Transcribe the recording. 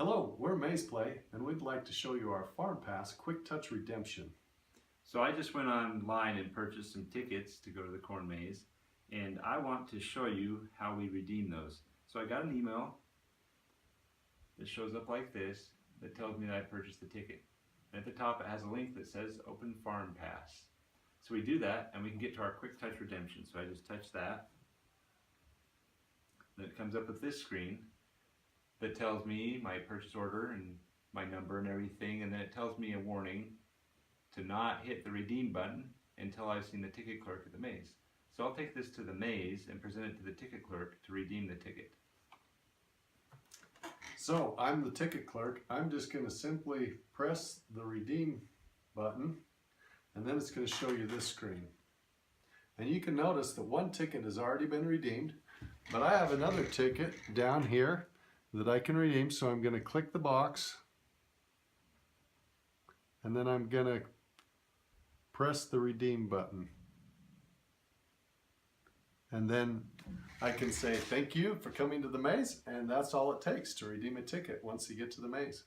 Hello, we're Maze Play, and we'd like to show you our FarmPass QuickTouch redemption. So I just went online and purchased some tickets to go to the corn maze, and I want to show you how we redeem those. So I got an email that shows up like this that tells me that I purchased the ticket. And at the top it has a link that says Open FarmPass. So we do that and we can get to our QuickTouch redemption. So I just touch that. Then it comes up with this screen that tells me my purchase order and my number and everything, and then it tells me a warning to not hit the redeem button until I've seen the ticket clerk at the maze. So I'll take this to the maze and present it to the ticket clerk to redeem the ticket. So I'm the ticket clerk. I'm just going to simply press the redeem button, and then it's going to show you this screen. And you can notice that one ticket has already been redeemed, but I have another ticket down here that I can redeem. So I'm going to click the box, and then I'm going to press the redeem button. And then I can say thank you for coming to the maze, and that's all it takes to redeem a ticket once you get to the maze.